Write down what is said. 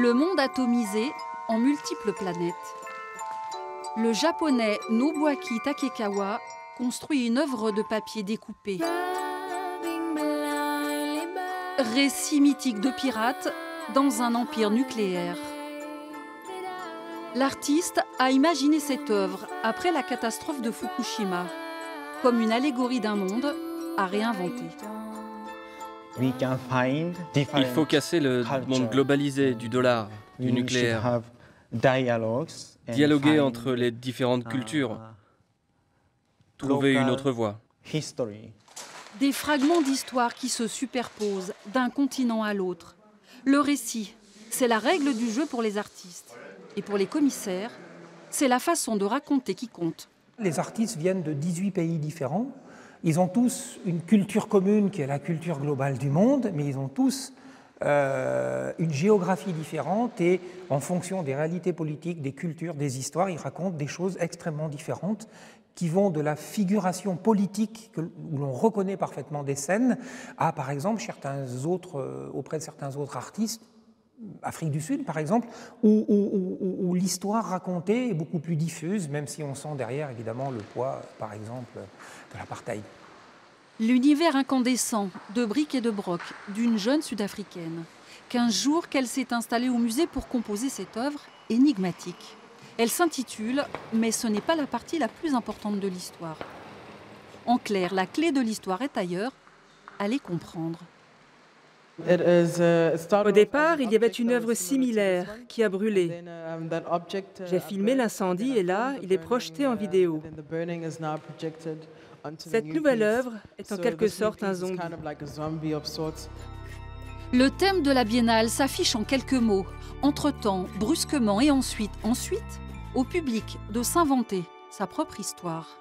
Le monde atomisé en multiples planètes. Le japonais Nobuaki Takekawa construit une œuvre de papier découpé. Récit mythique de pirates dans un empire nucléaire. L'artiste a imaginé cette œuvre après la catastrophe de Fukushima, comme une allégorie d'un monde à réinventer. Il faut casser le monde globalisé du dollar, du nucléaire, dialoguer entre les différentes cultures, trouver une autre voie. Des fragments d'histoire qui se superposent d'un continent à l'autre. Le récit, c'est la règle du jeu pour les artistes. Et pour les commissaires, c'est la façon de raconter qui compte. Les artistes viennent de 18 pays différents. Ils ont tous une culture commune qui est la culture globale du monde, mais ils ont tous une géographie différente et en fonction des réalités politiques, des cultures, des histoires, ils racontent des choses extrêmement différentes qui vont de la figuration politique où l'on reconnaît parfaitement des scènes à, par exemple, auprès de certains autres artistes, Afrique du Sud, par exemple, où l'histoire racontée est beaucoup plus diffuse, même si on sent derrière, évidemment, le poids, par exemple, de l'apartheid. L'univers incandescent de briques et de broc d'une jeune Sud-Africaine, qu'un jour qu'elle s'est installée au musée pour composer cette œuvre énigmatique. Elle s'intitule « Mais ce n'est pas la partie la plus importante de l'histoire ». En clair, la clé de l'histoire est ailleurs, allez comprendre. Au départ, il y avait une œuvre similaire qui a brûlé. J'ai filmé l'incendie et là, il est projeté en vidéo. Cette nouvelle œuvre est en quelque sorte un zombie. Le thème de la biennale s'affiche en quelques mots. Entre-temps, brusquement et ensuite, au public de s'inventer sa propre histoire.